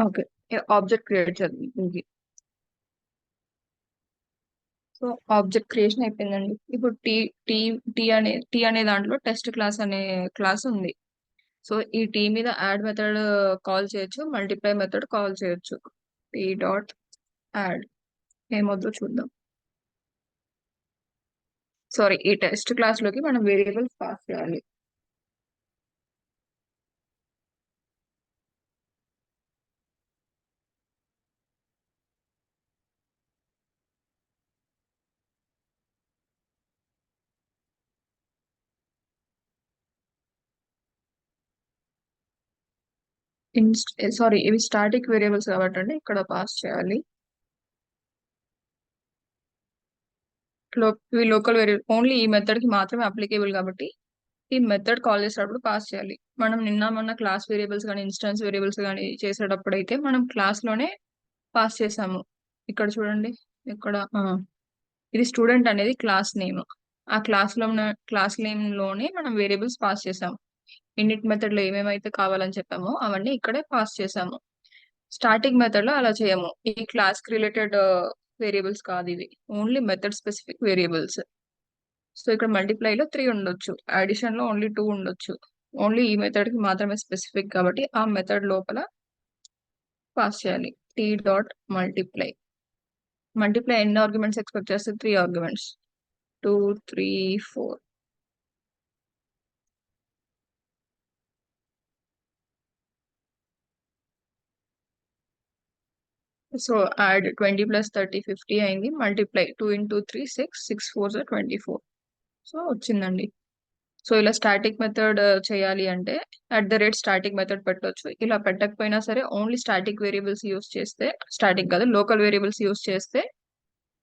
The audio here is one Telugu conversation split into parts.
ఓకే. ఆబ్జెక్ట్ క్రియేట్ చేద్దాం దీనికి. సో ఆబ్జెక్ట్ క్రియేషన్ అయిపోయిందండి. ఇప్పుడు టీ టీ అనే దాంట్లో టెస్ట్ క్లాస్ అనే క్లాస్ ఉంది. సో ఈ టీ మీద యాడ్ మెథడ్ కాల్ చేయొచ్చు, మల్టిప్లై మెథడ్ కాల్ చేయొచ్చు. టీ డాట్ యాడ్ ఏమొద్దో చూద్దాం. సారీ, ఈ టెస్ట్ క్లాస్ లోకి మనం వేరియబుల్స్ పాస్ చేయాలి. సారీ, ఇవి స్టాటిక్ వేరియబుల్స్ కాబట్టి అండి ఇక్కడ పాస్ చేయాలి. ఇవి లోకల్ వేరియబుల్ ఓన్లీ ఈ మెథడ్ కి మాత్రమే అప్లికేబుల్ కాబట్టి ఈ మెథడ్ కాల్ చేసేటప్పుడు పాస్ చేయాలి. మనం నిన్న మొన్న క్లాస్ వేరియబుల్స్ కానీ ఇన్స్టాన్స్ వేరియబుల్స్ కానీ చేసేటప్పుడు అయితే మనం క్లాస్ లోనే పాస్ చేసాము. ఇక్కడ చూడండి, ఇక్కడ ఇది స్టూడెంట్ అనేది క్లాస్ నేమ్. ఆ క్లాస్ నేమ్ లోనే మనం వేరియబుల్స్ పాస్ చేసాము. ఇన్నిట్ మెథడ్ లో ఏమేమైతే కావాలని చెప్పామో అవన్నీ ఇక్కడే పాస్ చేసాము. స్టాటిక్ మెథడ్ లో అలా చేయము. ఈ క్లాస్ కి రిలేటెడ్ వేరియబుల్స్ కాదు ఇవి, only method specific variables. So ఇక్కడ మల్టిప్లై లో 3 ఉండొచ్చు, అడిషన్ లో ఓన్లీ 2 ఉండొచ్చు. ఓన్లీ ఈ మెథడ్ కి మాత్రమే స్పెసిఫిక్ కాబట్టి ఆ మెథడ్ లోపల పాస్ చేయాలి. T dot multiply. మల్టిప్లై ఎన్ని ఆర్గ్యుమెంట్స్ ఎక్స్పెక్ట్ చేస్తే 3 ఆర్గ్యుమెంట్స్, 2 3 4. సో యాడ్ 20 + 30 50 అయింది. మల్టిప్లై 2 × 3 6, 6 4 24. సో వచ్చిందండి. సో ఇలా స్టాటిక్ మెథడ్ చేయాలి అంటే @స్టాటిక్ మెథడ్ పెట్టొచ్చు. ఇలా పెట్టకపోయినా సరే ఓన్లీ స్టాటిక్ వేరియబుల్స్ యూస్ చేస్తే, స్టాటిక్ కాదు లోకల్ వేరియబుల్స్ యూస్ చేస్తే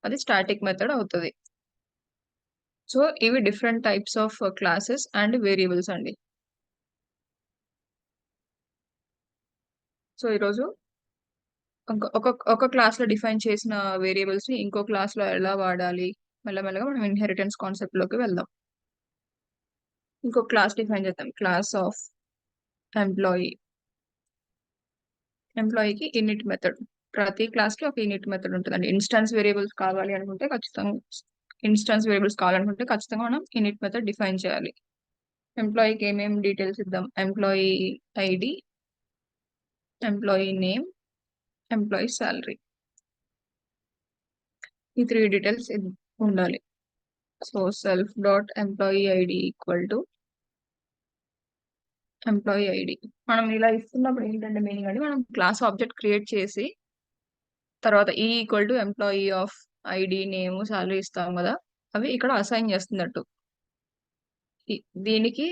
అది స్టాటిక్ మెథడ్ అవుతుంది. సో ఇవి different types of classes and variables అండి. సో ఈరోజు ఒక క్లాస్ లో డిఫైన్ చేసిన వేరియబుల్స్ ని ఇంకో క్లాస్ లో ఎలా వాడాలి, మెల్లమెల్లగా మనం ఇన్హెరిటెన్స్ కాన్సెప్ట్ లోకి వెళ్దాం. ఇంకో క్లాస్ డిఫైన్ చేద్దాం. Class of employee. ఎంప్లాయీకి ఇన్నిట్ మెథడ్. ప్రతి క్లాస్ కి ఒక ఇన్నిట్ మెథడ్ ఉంటుందండి. ఇన్స్టాన్స్ వేరియబుల్స్ కావాలనుకుంటే ఖచ్చితంగా మనం ఇన్నిట్ మెథడ్ డిఫైన్ చేయాలి. ఎంప్లాయీకి ఏమేమి డీటెయిల్స్ ఇద్దాం? Employee ID, employee name, employee salary. ఈ 3 డీటెయిల్స్ ఉండాలి. So self dot employee ID equal to employee ID. మనం ఇలా ఇస్తున్నప్పుడు ఏంటంటే మీనింగ్ అంటే మనం క్లాస్ ఆబ్జెక్ట్ క్రియేట్ చేసి తర్వాత ఈ equal to employee of ID name salary ఇస్తాం కదా, అవి ఇక్కడ అసైన్ చేస్తున్నట్టు. దీనికి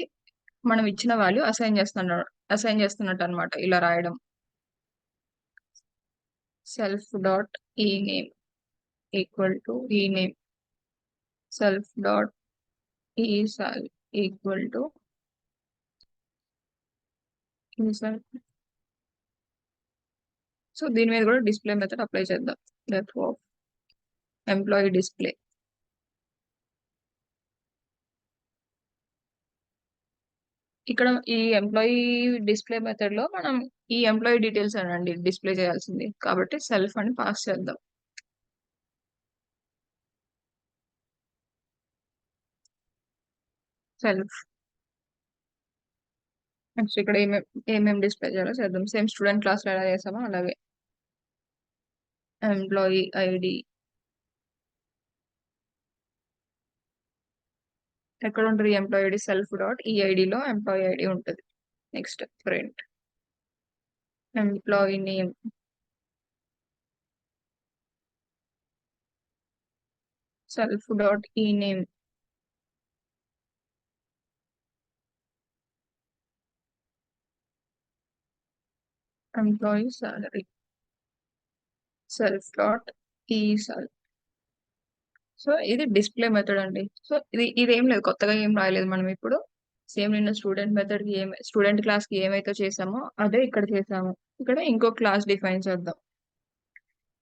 మనం ఇచ్చిన వాల్యూ అసైన్ చేస్తున్నట్టు అనమాట ఇలా రాయడం. Self dot E name equal to ఈ నేమ్, సెల్ఫ్ డాట్ ఈ శాలరీ ఈక్వల్ టు ఈ శాలరీ. సో దీని మీద కూడా డిస్ప్లే మెథడ్ అప్లై చేద్దాం. That of employee display. ఇక్కడ ఈ ఎంప్లాయీ డిస్ప్లే మెథడ్ లో మనం ఈ ఎంప్లాయీ డీటెయిల్స్ అనండి డిస్ప్లే చేయాల్సింది కాబట్టి సెల్ఫ్ అని పాస్ చేద్దాం. సెల్ఫ్. నెక్స్ట్ ఇక్కడ ఏమేమి డిస్ప్లే చేయాలో చేద్దాం. సేమ్ స్టూడెంట్ క్లాస్ లో ఎలా చేసామో అలాగే. ఎంప్లాయీ ఐడి ఎక్కడ ఉంటుంది? Employee ID self dot E ఐడిలో ఎంప్లాయీ ఐడి ఉంటుంది. Next print employee name, self dot E name, employee salary, self dot E salary. So ఇది డిస్ప్లే మెథడ్ అండి. సో ఇదేం లేదు, కొత్తగా ఏం రాయలేదు మనం ఇప్పుడు. సేమ్ నిన్న స్టూడెంట్ క్లాస్ కి ఏమైతే చేసామో అదే ఇక్కడ చేసాము. ఇక్కడ ఇంకో క్లాస్ డిఫైన్ చేద్దాం.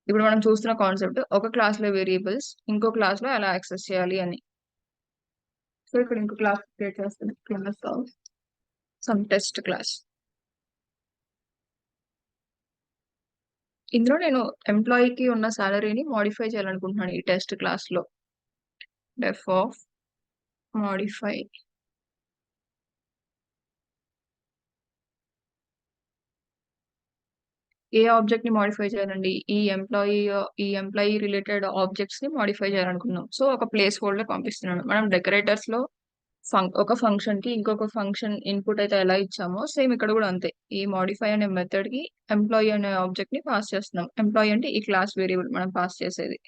ఇప్పుడు మనం చూస్తున్న కాన్సెప్ట్ ఒక క్లాస్ లో వేరియబుల్స్ ఇంకో క్లాస్ లో ఎలా యాక్సెస్ చేయాలి అని. సో ఇక్కడ ఇంకో క్లాస్ క్రియేట్ చేస్తాను. Class of some test class. ఇందులో నేను ఎంప్లాయీకి ఉన్న సాలరీని మోడిఫై చేయాలనుకుంటున్నాను ఈ టెస్ట్ క్లాస్ లో. డెఫ్ ఆఫ్ మోడిఫై. ఏ ఆబ్జెక్ట్ ని మోడిఫై చేయాలండి? ఈ ఎంప్లాయీ రిలేటెడ్ ఆబ్జెక్ట్స్ ని మోడిఫై చేయాలనుకున్నాం. సో ఒక ప్లేస్ హోల్డర్ పంపిస్తున్నాను. మనం డెకరేటర్స్ లో ఒక ఫంక్షన్ కి ఇంకొక ఫంక్షన్ ఇన్పుట్ అయితే ఎలా ఇచ్చామో సేమ్ ఇక్కడ కూడా అంతే. ఈ మోడిఫై అనే మెథడ్ కి ఎంప్లాయీ అనే ఆబ్జెక్ట్ ని పాస్ చేస్తున్నాం. ఎంప్లాయీ అంటే ఈ క్లాస్ వేరియబుల్ మనం పాస్ చేసేది.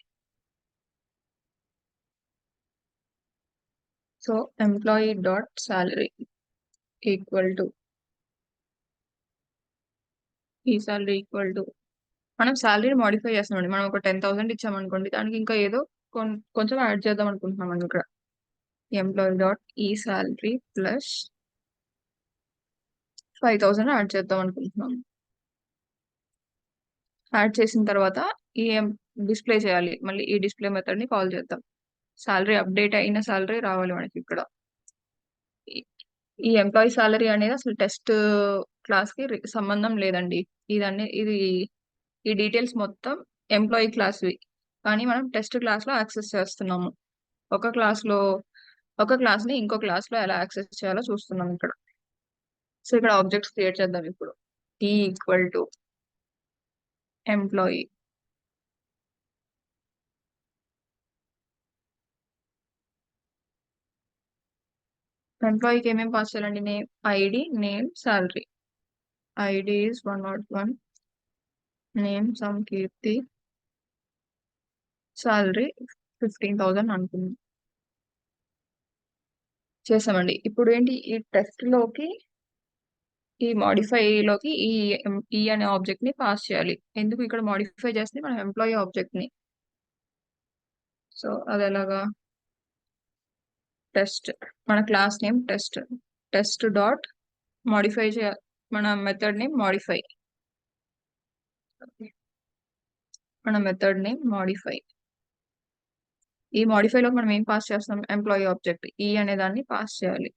So employee dot salary equal to ఈ సాలరీ ఈక్వల్ టు మనం సాలరీని మోడిఫై చేస్తున్నాం. మనం ఒక 10,000 ఇచ్చామనుకోండి, దానికి ఇంకా ఏదో కొంచెం యాడ్ చేద్దాం అనుకుంటున్నాం మనం ఇక్కడ. Employee dot E salary plus 5,000 add చేద్దాం అనుకుంటున్నాం. యాడ్ చేసిన తర్వాత ఈ డిస్ప్లే చేయాలి. మళ్ళీ ఈ డిస్ప్లే మెథడ్ ని కాల్ చేద్దాం. సాలరీ అప్డేట్ అయిన సాలరీ రావాలి మనకి ఇక్కడ. ఈ ఎంప్లాయీ సాలరీ అనేది అసలు టెస్ట్ క్లాస్ కి సంబంధం లేదండి. ఇది ఈ డీటెయిల్స్ మొత్తం ఎంప్లాయీ క్లాస్వి, కానీ మనం టెస్ట్ క్లాస్ లో యాక్సెస్ చేస్తున్నాము. ఒక క్లాస్ లో ఒక క్లాస్ ని ఇంకో క్లాస్ లో ఎలా యాక్సెస్ చేయాలో చూస్తున్నాం ఇక్కడ. సో ఇక్కడ ఆబ్జెక్ట్స్ క్రియేట్ చేద్దాం ఇప్పుడు. ఈ ఈక్వల్ టు ఎంప్లాయీ. ఎంప్లాయీకి ఏమేమి పాస్ చేయాలండి? Name, ID, name, salary. ID is 101, name some Keerthi, salary 15,000 అనుకుందాం. చేసామండి. ఇప్పుడు ఏంటి, ఈ టెస్ట్ లోకి ఈ మోడిఫై లోకి ఈ అనే ఆబ్జెక్ట్ ని పాస్ చేయాలి. ఎందుకు ఇక్కడ మోడిఫై చేస్తే మనం ఎంప్లాయీ ఆబ్జెక్ట్ ని. సో అది ఎలాగా? టెస్ట్, మన class name test, test dot modify మన మెథడ్ నేమ్ మోడిఫై, మన మెథడ్ నేమ్ మోడిఫై. ఈ మోడిఫై లో మనం ఏం పాస్ చేస్తాం? ఎంప్లాయీ ఆబ్జెక్ట్ ఈ అనే దాన్ని పాస్ చేయాలి.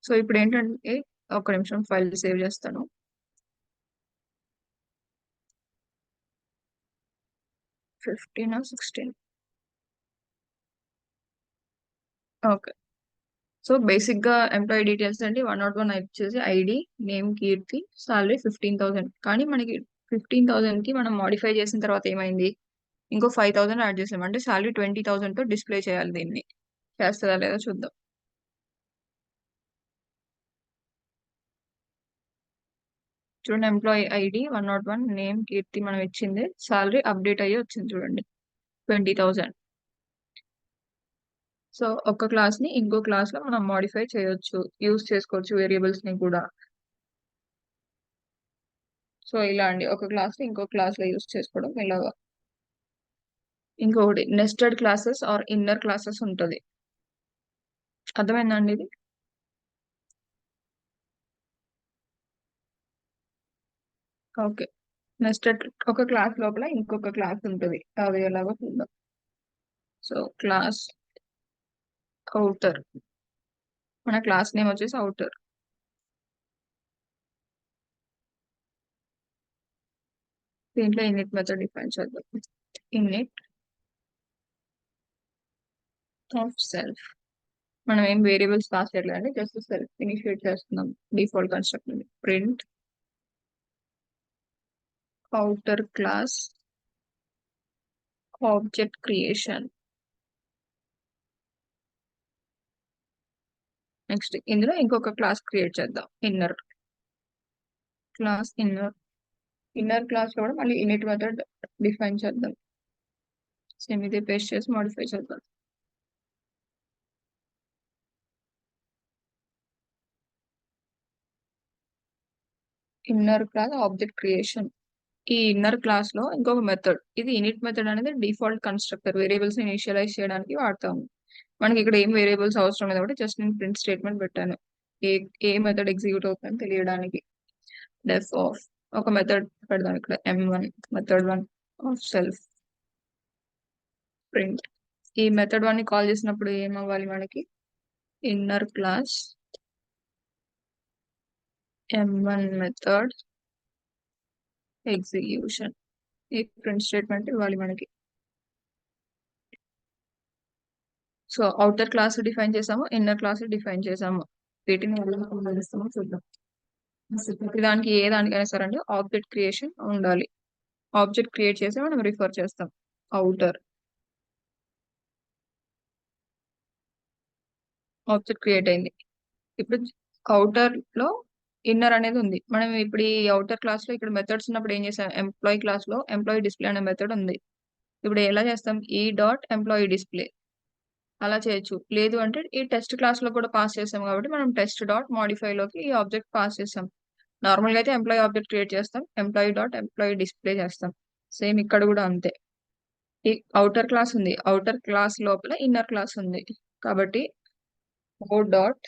సో ఇప్పుడు ఏంటంటే, ఒక నిమిషం ఫైల్ సేవ్ చేస్తాను. 15 16. ఓకే. సో బేసిక్ గా ఎంప్లాయీ డీటెయిల్స్ అంటే 101 వచ్చేసి ఐడి, నేమ్ కీర్తి, సాలరీ 15,000. కానీ మనకి 15,000 కి మనం మోడిఫై చేసిన తర్వాత ఏమైంది? ఇంకో 5,000 యాడ్ చేసాం. అంటే సాలరీ 20,000 తో డిస్ప్లే చేయాలి. దీన్ని చేస్తుందా లేదా చూద్దాం. చూడండి, ఎంప్లాయీ ఐడి 101, నేమ్ కీర్తి మనం ఇచ్చింది, సాలరీ అప్డేట్ అయ్యి వచ్చింది చూడండి 20,000. సో ఒక క్లాస్ ని ఇంకో క్లాస్ లో మనం మోడిఫై చేయొచ్చు, యూజ్ చేసుకోవచ్చు వేరియబుల్స్ ని కూడా. సో ఇలా అండి, ఒక క్లాస్ ని ఇంకో క్లాస్ లో యూజ్ చేసుకోవడం ఇలాగా. ఇంకొకటి nested classes or inner classes ఉంటుంది. అర్థమైందండి ఇది? ఓకే. నెస్టెడ్ ఒక క్లాస్ లోపల ఇంకొక క్లాస్ ఉంటుంది, అది ఎలాగో చూద్దాం. సో క్లాస్ అవుటర్, మన క్లాస్ నేమ్ వచ్చేసి అవుటర్. దీంట్లో ఇన్నిట్ మెథడ్ డిఫైన్ చేద్దాం. Init of self. మనం ఏం వేరియబుల్స్ పాస్ చేయట్లేదండి, జస్ట్ సెల్ఫ్ ఇనిషియేట్ చేస్తున్నాం. డిఫాల్ట్ కన్స్ట్రక్ట్ ఉంది. Print outer class object creation. Next ఇందులో ఇంకొక క్లాస్ క్రియేట్ చేద్దాం, ఇన్నర్ క్లాస్. ఇన్నర్ క్లాస్ లో కూడా మళ్ళీ ఇనిట్ మెథడ్ డిఫైన్ చేద్దాం. సేమ్ ఇదే పేస్ట్ చేసి మోడిఫై చేద్దాం. Inner class object creation. ఈ ఇన్నర్ క్లాస్ లో ఇంకొక మెథడ్, ఇది ఇనిట్ మెథడ్ అనేది డిఫాల్ట్ కన్స్ట్రక్టర్, వేరియబుల్స్ ఇనిషియలైజ్ చేయడానికి వాడతాము. మనకి ఇక్కడ ఏం వేరియబుల్స్ అవసరం లేదు కాబట్టి జస్ట్ నేను ప్రింట్ స్టేట్మెంట్ పెట్టాను, ఏ ఏ మెథడ్ ఎగ్జిక్యూట్ అవుతుందని తెలియడానికి. డెఫ్ ఆఫ్ ఒక మెథడ్ పెడదాం ఇక్కడ, M1 method 1 of self print. ఈ మెథడ్ 1 ని కాల్ చేసినప్పుడు ఏమవ్వాలి మనకి? Inner class m1 method execution. ఈ ప్రింట్ స్టేట్మెంట్ ఇవ్వాలి మనకి. సో అవుటర్ క్లాస్ డిఫైన్ చేసాము, ఇన్నర్ క్లాస్ డిఫైన్ చేసాము. వీటిని ఎలా ఉపయోగిస్తామో చూద్దాం. దానికి ఏ దానికైనా సరే అండి ఆబ్జెక్ట్ క్రియేషన్ ఉండాలి. ఆబ్జెక్ట్ క్రియేట్ చేసి మనం రిఫర్ చేస్తాం. అవుటర్ ఆబ్జెక్ట్ క్రియేట్ అయింది. ఇప్పుడు అవుటర్ లో ఇన్నర్ అనేది ఉంది. మనం ఇప్పుడు ఈ అవుటర్ క్లాస్ లో ఇక్కడ మెథడ్స్ ఉన్నప్పుడు ఏం చేసాం, ఎంప్లాయీ క్లాస్ లో ఎంప్లాయీ డిస్ప్లే అనే మెథడ్ ఉంది. ఇప్పుడు ఎలా చేస్తాం, ఈ డాట్ ఎంప్లాయీ డిస్ప్లే అలా చేయొచ్చు. లేదు అంటే ఈ టెస్ట్ క్లాస్ లో కూడా పాస్ చేసాం కాబట్టి మనం టెస్ట్ డాట్ మాడిఫై లోకి ఈ ఆబ్జెక్ట్ పాస్ చేసాం. నార్మల్ గా అయితే ఎంప్లాయీ ఆబ్జెక్ట్ క్రియేట్ చేస్తాం, ఎంప్లాయీ డాట్ ఎంప్లాయీ డిస్ప్లే చేస్తాం. సేమ్ ఇక్కడ కూడా అంతే. ఈ అవుటర్ క్లాస్ ఉంది, అవుటర్ క్లాస్ లోపల ఇన్నర్ క్లాస్ ఉంది కాబట్టి O dot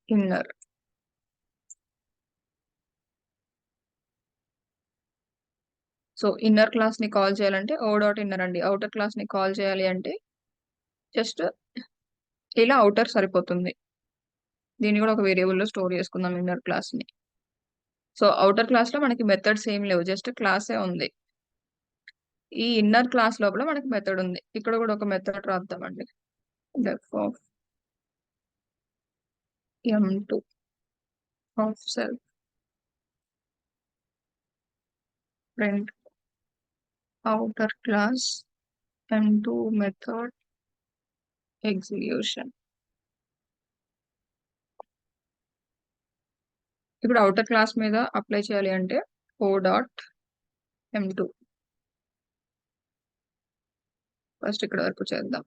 inner. So inner class ని కాల్ చేయాలంటే ఓ డాట్ ఇన్నర్ అండి. అవుటర్ క్లాస్ ని కాల్ చేయాలి అంటే జస్ట్ ఇలా అవుటర్ సరిపోతుంది. దీన్ని కూడా ఒక వేరియబుల్ లో స్టోర్ చేసుకుందాం ఇన్నర్ క్లాస్ ని. సో అవుటర్ క్లాస్ లో మనకి మెథడ్స్ ఏం లేవు, జస్ట్ క్లాసే ఉంది. ఈ ఇన్నర్ క్లాస్ లోపల మనకి మెథడ్ ఉంది. ఇక్కడ కూడా ఒక method రాద్దామండి. def of m2 of self print outer class m2 method execution. ఇప్పుడు అవుటర్ క్లాస్ మీద అప్లై చేయాలి అంటే ఓ డాట్ m2. ఫస్ట్ ఇక్కడ వరకు చేద్దాం.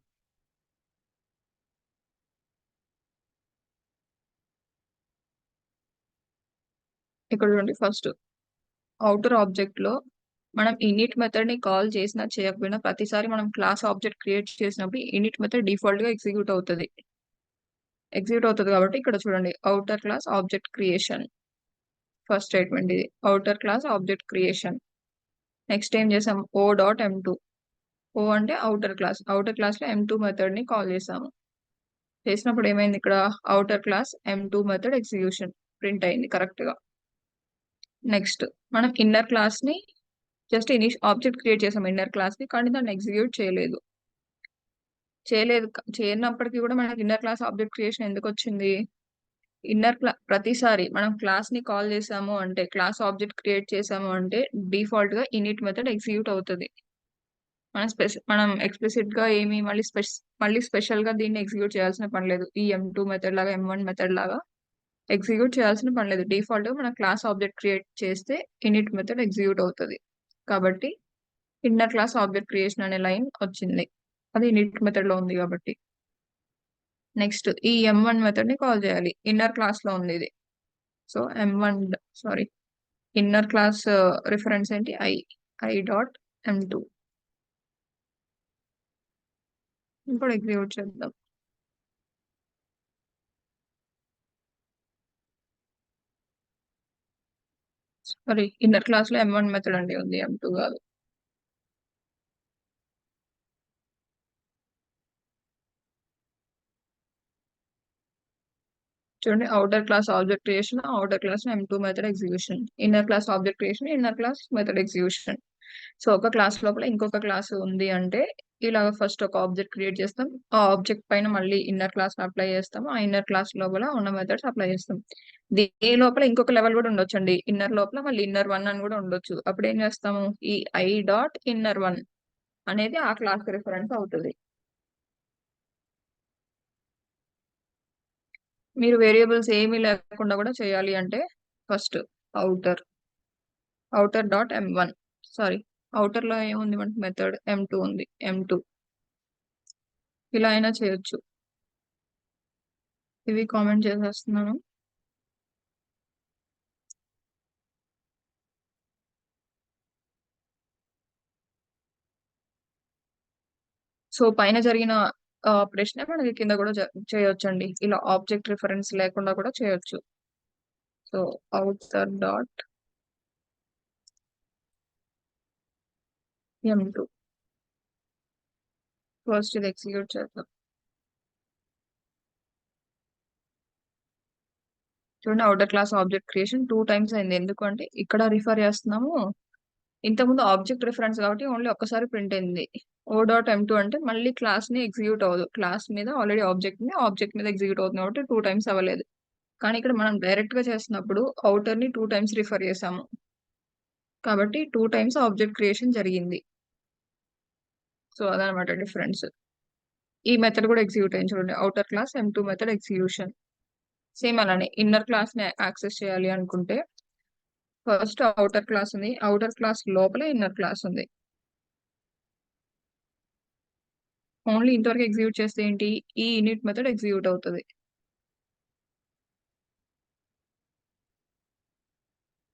ఇక్కడ చూడండి, ఫస్ట్ అవుటర్ ఆబ్జెక్ట్ లో మనం ఇనిట్ మెథడ్ ని కాల్ చేసినా చేయకపోయినా ప్రతిసారి మనం క్లాస్ ఆబ్జెక్ట్ క్రియేట్ చేసినప్పుడు ఇనిట్ మెథడ్ డిఫాల్ట్ గా ఎగ్జిక్యూట్ అవుతుంది. కాబట్టి ఇక్కడ చూడండి, outer class object creation first statement ఇది. Outer class object creation. Next ఏం చేసాం, ఓ డాట్ m2. ఓ అంటే అవుటర్ క్లాస్, అవుటర్ క్లాస్ లో m2 మెథడ్ ని కాల్ చేసాము. చేసినప్పుడు ఏమైంది, ఇక్కడ outer class m2 method execution print అయింది కరెక్ట్ గా. నెక్స్ట్ మనం ఇన్నర్ క్లాస్ ని జస్ట్ ఆబ్జెక్ట్ క్రియేట్ చేసాం ఇన్నర్ క్లాస్ ని, కానీ దాన్ని ఎగ్జిక్యూట్ చేయలేదు. చేయనప్పటికీ కూడా మనకి ఇన్నర్ క్లాస్ ఆబ్జెక్ట్ క్రియేషన్ ఎందుకు వచ్చింది, ప్రతిసారి మనం క్లాస్ ని కాల్ చేసాము అంటే, క్లాస్ ఆబ్జెక్ట్ క్రియేట్ చేసాము అంటే డిఫాల్ట్ గా ఇనిట్ మెథడ్ ఎగ్జిక్యూట్ అవుతుంది. మనం ఎక్స్ప్లిసిట్ గా ఏమి మళ్ళీ స్పెషల్ గా దీన్ని ఎగ్జిక్యూట్ చేయాల్సిన పని లేదు. ఈ m2 మెథడ్ లాగా m1 మెథడ్ లాగా ఎగ్జిక్యూట్ చేయాల్సిన పని లేదు. డిఫాల్ట్ గా మనం క్లాస్ ఆబ్జెక్ట్ క్రియేట్ చేస్తే ఇనిట్ మెథడ్ ఎగ్జిక్యూట్ అవుతుంది. కాబట్టి ఇన్నర్ క్లాస్ ఆబ్జెక్ట్ క్రియేషన్ అనే లైన్ వచ్చింది, అది ఇనిట్ మెథడ్ లో ఉంది కాబట్టి. నెక్స్ట్ ఈ m1 మెథడ్ ని కాల్ చేయాలి, ఇన్నర్ క్లాస్ లో ఉంది ఇది. సో ఇన్నర్ క్లాస్ రిఫరెన్స్ ఏంటి, ఐ డాట్ m2. ఇప్పుడు ఎగ్జిక్యూట్ చేద్దాం. ఇన్నర్ క్లాస్ లో m1 మెథడ్ అండి ఉంది, m2 కాదు. చూడండి, outer class object creation, outer class m2 method execution, inner class object creation, inner class method execution. So ఒక క్లాస్ లోపల ఇంకొక క్లాస్ ఉంది అంటే ఇలాగ ఫస్ట్ ఒక ఆబ్జెక్ట్ క్రియేట్ చేస్తాం, ఆ ఆబ్జెక్ట్ పైన మళ్ళీ ఇన్నర్ క్లాస్ అప్లై చేస్తాం, ఆ ఇన్నర్ క్లాస్ లోపల ఉన్న మెథడ్స్ అప్లై చేస్తాం. దీని లోపల ఇంకొక లెవెల్ కూడా ఉండొచ్చు అండి, ఇన్నర్ లోపల మళ్ళీ ఇన్నర్ 1 అని కూడా ఉండొచ్చు. అప్పుడు ఏం చేస్తాము, ఈ ఐ డాట్ ఇన్నర్ 1 అనేది ఆ క్లాస్ రిఫరెన్స్ అవుతుంది. మీరు వేరియబుల్స్ ఏమీ లేకుండా కూడా చేయాలి అంటే first outer dot m1, outer లో ఏముంది మనకి మెథడ్ m2 ఉంది, m2 ఇలా అయినా చేయొచ్చు. ఇవి కామెంట్ చేసేస్తున్నాను. సో పైన జరిగిన ఆపరేషన్ మనకి కింద కూడా చేయొచ్చండి, ఇలా ఆబ్జెక్ట్ రిఫరెన్స్ లేకుండా కూడా చేయొచ్చు. So outer dot m2 first ఇది ఎగ్జిక్యూట్ చేద్దాం. చూడండి, outer class object creation 2 times అయింది. ఎందుకంటే ఇక్కడ రిఫర్ చేస్తున్నాము. ఇంతకుముందు ఆబ్జెక్ట్ రిఫరెన్స్ కాబట్టి ఓన్లీ ఒక్కసారి ప్రింట్ అయింది. O.M2 అంటే మళ్ళీ క్లాస్ ని ఎగ్జిక్యూట్ అవ్వదు. క్లాస్ మీద ఆల్రెడీ ఆబ్జెక్ట్ మీద ఎగ్జిక్యూట్ అవుతుంది కాబట్టి 2 టైమ్స్ అవ్వలేదు. కానీ ఇక్కడ మనం డైరెక్ట్ గా చేస్తున్నప్పుడు అవుటర్ ని 2 టైమ్స్ రిఫర్ చేసాము కాబట్టి 2 టైమ్స్ ఆబ్జెక్ట్ క్రియేషన్ జరిగింది. సో అదనమాట డిఫరెన్స్. ఈ మెథడ్ కూడా ఎగ్జిక్యూట్ అయింది చూడండి, outer class M2 method execution. Same అలానే ఇన్నర్ క్లాస్ ని యాక్సెస్ చేయాలి అనుకుంటే ఫస్ట్ అవుటర్ క్లాస్ ఉంది, అవుటర్ క్లాస్ లోపల ఇన్నర్ క్లాస్ ఉంది. ఓన్లీ ఇంతవరకు ఎగ్జిక్యూట్ చేస్తే ఏంటి, ఈ ఇనిట్ మెథడ్ ఎగ్జిక్యూట్ అవుతుంది.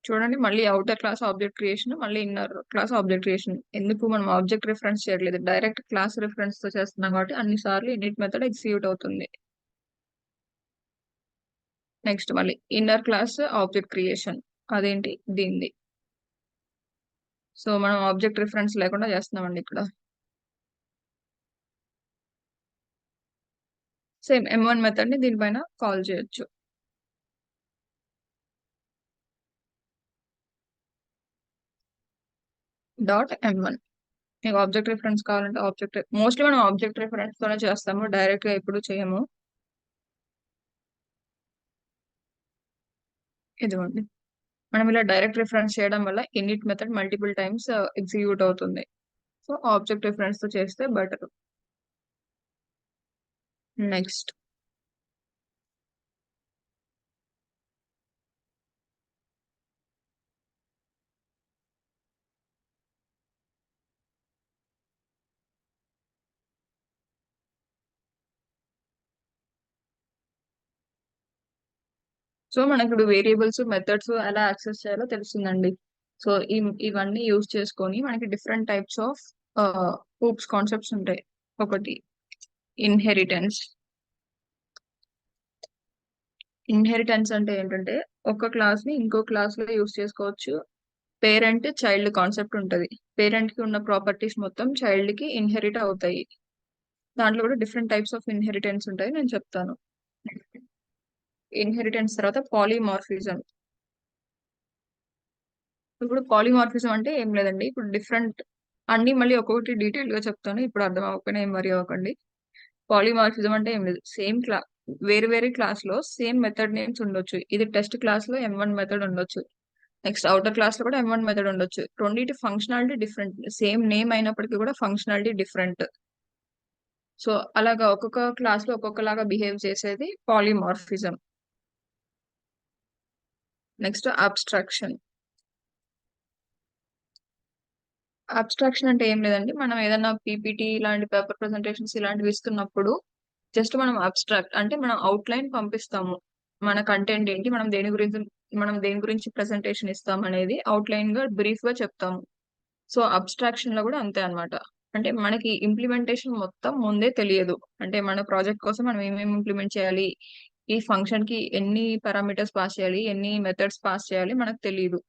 చూడండి, మళ్ళీ అవుటర్ క్లాస్ ఆబ్జెక్ట్ క్రియేషన్, మళ్ళీ ఇన్నర్ క్లాస్ ఆబ్జెక్ట్ క్రియేషన్. ఎందుకు మనం ఆబ్జెక్ట్ రిఫరెన్స్ చేయట్లేదు, డైరెక్ట్ క్లాస్ రిఫరెన్స్ తో చేస్తున్నాం కాబట్టి అన్ని సార్లు ఇనిట్ మెథడ్ ఎగ్జిక్యూట్ అవుతుంది. నెక్స్ట్ మళ్ళీ ఇన్నర్ క్లాస్ ఆబ్జెక్ట్ క్రియేషన్, అదేంటి దీనిది. సో మనం ఆబ్జెక్ట్ రిఫరెన్స్ లేకుండా చేస్తున్నామండి ఇక్కడ. సేమ్ M1 మెథడ్ ని దీనిపైన కాల్ చేయొచ్చు. .M1 మీకు ఆబ్జెక్ట్ రిఫరెన్స్ కావాలంటే మోస్ట్లీ మనం ఆబ్జెక్ట్ రిఫరెన్స్ తోనే చేస్తాము, డైరెక్ట్ గా ఎప్పుడు చేయము. ఇదిగోండి, మనం ఇలా డైరెక్ట్ రిఫరెన్స్ చేయడం వల్ల in it method multiple times execute అవుతుంది. సో ఆబ్జెక్ట్ రిఫరెన్స్ తో చేస్తే బెటర్. నెక్స్ట్ సో మనకి ఇప్పుడు వేరియబుల్స్ మెథడ్స్ ఎలా యాక్సెస్ చేయాలో తెలుస్తుందండి. సో ఇవన్నీ యూజ్ చేసుకొని మనకి different types of oops concepts ఉంటాయి. ఒకటి ఇన్హెరిటెన్స్. ఇన్హెరిటెన్స్ అంటే ఏంటంటే ఒక క్లాస్ ని ఇంకో క్లాస్ లో యూజ్ చేసుకోవచ్చు. పేరెంట్ చైల్డ్ కాన్సెప్ట్ ఉంటది. పేరెంట్ కి ఉన్న ప్రాపర్టీస్ మొత్తం చైల్డ్ కి ఇన్హెరిట్ అవుతాయి. దాంట్లో కూడా డిఫరెంట్ టైప్స్ ఆఫ్ ఇన్హెరిటెన్స్ ఉంటాయి, నేను చెప్తాను. ఇన్హెరిటెన్స్ తర్వాత పాలిమార్ఫిజం. ఇప్పుడు పాలిమార్ఫిజం అంటే ఏం లేదండి, ఇప్పుడు డిఫరెంట్ అన్ని మళ్ళీ ఒక్కొక్కటి డీటెయిల్ గా చెప్తాను, ఇప్పుడు అర్థం అవ్వకపోయినా ఏం వరి అవ్వకండి. పాలిమార్ఫిజం అంటే ఏం లేదు, సేమ్ వేరు వేరే క్లాస్ లో సేమ్ మెథడ్ నేమ్స్ ఉండొచ్చు. ఇది టెస్ట్ క్లాస్ లో M1 మెథడ్ ఉండొచ్చు, నెక్స్ట్ అవుటర్ క్లాస్ లో కూడా M1 మెథడ్ ఉండొచ్చు. రెండింటి ఫంక్షనాలిటీ డిఫరెంట్, సేమ్ నేమ్ అయినప్పటికీ కూడా ఫంక్షనాలిటీ డిఫరెంట్. సో అలాగా ఒక్కొక్క క్లాస్ లో ఒక్కొక్కలాగా బిహేవ్ చేసేది పాలిమార్ఫిజం. Next abstraction. అబ్స్ట్రాక్షన్ అంటే ఏం లేదండి, మనం ఏదైనా పీపీటీ ఇలాంటి పేపర్ ప్రెసెంటేషన్స్ ఇలాంటివి ఇస్తున్నప్పుడు జస్ట్ మనం అబ్స్ట్రాక్ట్ అంటే మనం అవుట్ లైన్ పంపిస్తాము. మన కంటెంట్ ఏంటి, మనం దేని గురించి ప్రెసెంటేషన్ ఇస్తాం అనేది అవుట్ లైన్ గా బ్రీఫ్ గా చెప్తాము. సో అబ్స్ట్రాక్షన్ లో కూడా అంతే అన్నమాట. అంటే మనకి ఇంప్లిమెంటేషన్ మొత్తం ముందే తెలియదు. అంటే మన ప్రాజెక్ట్ కోసం మనం ఏమేమి ఇంప్లిమెంట్ చేయాలి, ఈ ఫంక్షన్ కి ఎన్ని పారామీటర్స్ పాస్ చేయాలి, ఎన్ని మెథడ్స్ పాస్ చేయాలి మనకు తెలియదు.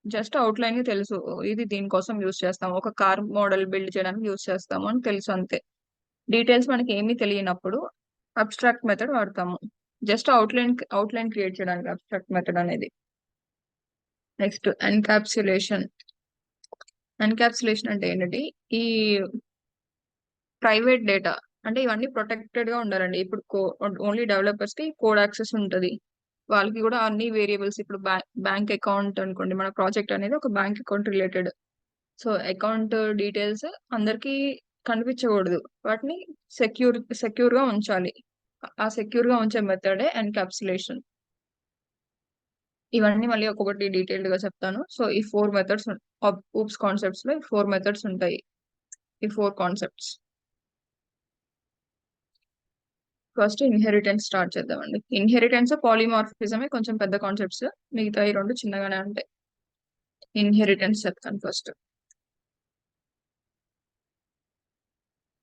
జస్ట్ అవుట్ లైన్ తెలుసు, ఇది దీనికోసం యూస్ చేస్తాం, ఒక కార్ మోడల్ బిల్డ్ చేయడానికి యూస్ చేస్తాము అని తెలుసు అంతే. డీటెయిల్స్ మనకి ఏమీ తెలియనప్పుడు అబ్స్ట్రాక్ట్ మెథడ్ వాడతాము. జస్ట్ అవుట్ లైన్ క్రియేట్ చేయడానికి అబ్స్ట్రాక్ట్ మెథడ్ అనేది. Next encapsulation. ఎన్కాప్సులేషన్ అంటే ఏంటంటే ఈ ప్రైవేట్ డేటా, అంటే ఇవన్నీ ప్రొటెక్టెడ్ గా ఉండాలండి. ఇప్పుడు ఓన్లీ డెవలపర్స్ కి కోడ్ యాక్సెస్ ఉంటది, వాళ్ళకి కూడా అన్ని వేరియబుల్స్. ఇప్పుడు బ్యాంక్ అకౌంట్ అనుకోండి, మన ప్రాజెక్ట్ అనేది ఒక bank account related. So account details అందరికి కనిపించకూడదు, వాటిని సెక్యూర్ గా ఉంచాలి. ఆ సెక్యూర్ గా ఉంచే మెథడే ఎన్కాప్సులేషన్. ఇవన్నీ మళ్ళీ ఒక్కొక్కటి డీటెయిల్డ్ గా చెప్తాను. సో ఈ 4 మెథడ్స్, ఊప్స్ కాన్సెప్ట్స్ లో 4 మెథడ్స్ ఉంటాయి. ఈ 4 కాన్సెప్ట్స్. ఫస్ట్ ఇన్హెరిటెన్స్ స్టార్ట్ చేద్దామండి. ఇన్హెరిటెన్స్ పాలిమార్ఫిజమే కొంచెం పెద్ద కాన్సెప్ట్స్, మిగతా ఈ 2 చిన్నగానే ఉంటాయి. ఇన్హెరిటెన్స్ చెప్తాను ఫస్ట్.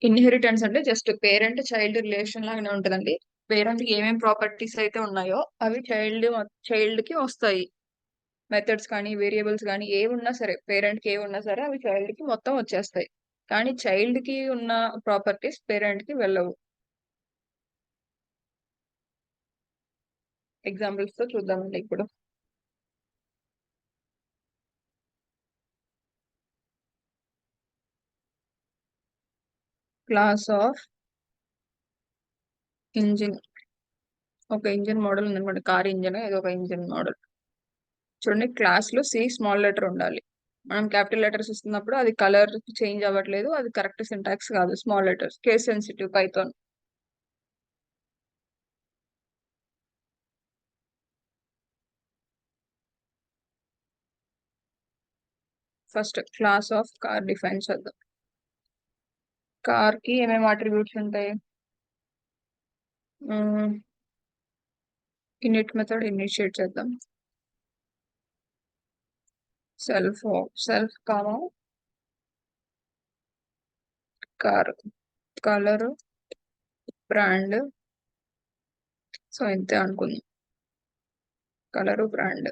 ఇన్హెరిటెన్స్ అంటే జస్ట్ పేరెంట్ చైల్డ్ రిలేషన్ లాగానే ఉంటదండి. పేరెంట్ కి ఏమేమి ప్రాపర్టీస్ అయితే ఉన్నాయో అవి చైల్డ్ కి వస్తాయి. మెథడ్స్ కానీ వేరియబుల్స్ కానీ ఏ ఉన్నా సరే, పేరెంట్ కి ఏ ఉన్నా సరే అవి చైల్డ్ కి మొత్తం వచ్చేస్తాయి. కానీ చైల్డ్ కి ఉన్న ప్రాపర్టీస్ పేరెంట్ కి వెళ్ళవు. ఎగ్జాంపుల్స్ తో చూద్దామండి ఇప్పుడు. క్లాస్ ఆఫ్ ఇంజిన్, ఒక ఇంజిన్ మోడల్ ఉందన్నమాట, కార్ ఇంజిన్ ఏదో ఒక ఇంజిన్ మోడల్. చూడండి, క్లాస్ లో సి స్మాల్ లెటర్ ఉండాలి. మనం క్యాపిటల్ లెటర్స్ ఇస్తున్నప్పుడు అది కలర్ చేంజ్ అవ్వట్లేదు, అది కరెక్ట్ సింటాక్స్ కాదు. Small letters, case sensitive Python. First class of car define చేద్దాం. కార్ కి ఏమేమి అట్రిబ్యూట్స్ ఉంటాయి? ఇనిట్ మెథడ్ ఇనిషియేట్ చేద్దాం. Self comma car, colour, brand. So ఇంతే అనుకుందాం, colour brand.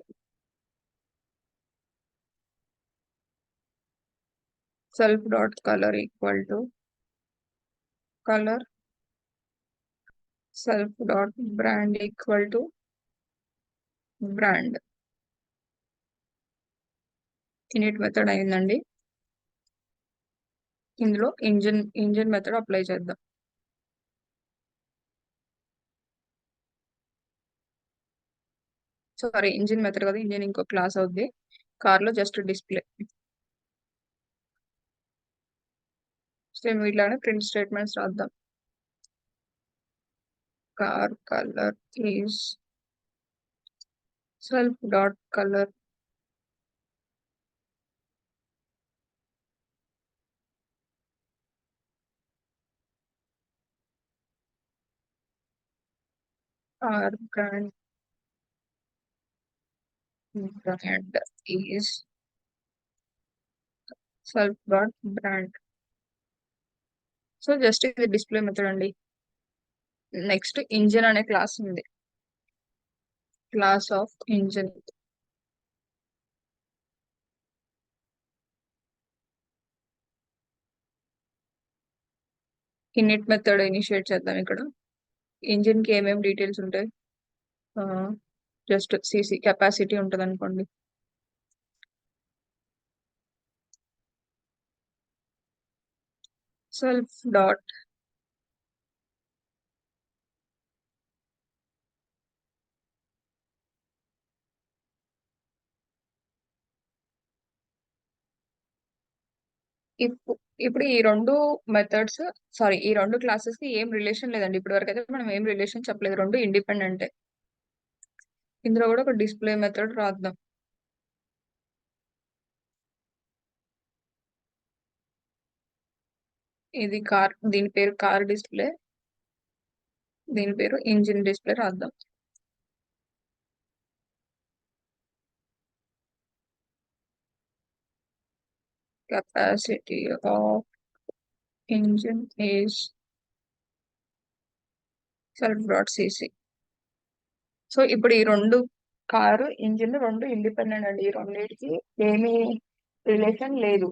Self dot colour equal to colour, self dot brand equal to brand. In it method అయిందండి. ఇందులో ఇంజిన్ మెథడ్ అప్లై చేద్దాం. సారీ, ఇంజిన్ మెథడ్ కదా, ఇంజిన్ ఇంకో క్లాస్ అవుద్ది. కార్ లో జస్ట్ డిస్ప్లే. సేమ్ ఇట్లానే ప్రింట్ స్టేట్మెంట్స్ రాద్దాం. Car colour is self dot colour or brand is self dot brand. So just ఇది డిస్ప్లే మెథడ్ అండి. నెక్స్ట్ ఇంజిన్ అనే క్లాస్ ఉంది. Class of engine, init method initiate చేద్దాం. ఇక్కడ ఇంజిన్ కి ఏమేమి డీటెయిల్స్ ఉంటాయి? జస్ట్ సిసి కెపాసిటీ ఉంటుంది అనుకోండి. సెల్ఫ్ డాట్ ఇప్పుడు ఈ రెండు మెథడ్స్, సారీ, ఈ రెండు క్లాసెస్ కి ఏం రిలేషన్ లేదండి. ఇప్పటి వరకు అయితే మనం ఏం రిలేషన్ చెప్పలేదు, రెండు ఇండిపెండెంట్. ఇందులో కూడా ఒక డిస్ప్లే మెథడ్ రాద్దాం. ఇది కార్, దీని పేరు కార్ డిస్ప్లే, దీని పేరు ఇంజిన్ డిస్ప్లే రాద్దాం. Capacity of engine is self dot CC. So ఇప్పుడు ఈ రెండు, కారు ఇంజిన్ రెండు ఇండిపెండెంట్ అండి. ఈ రెండింటికి ఏమీ రిలేషన్ లేదు.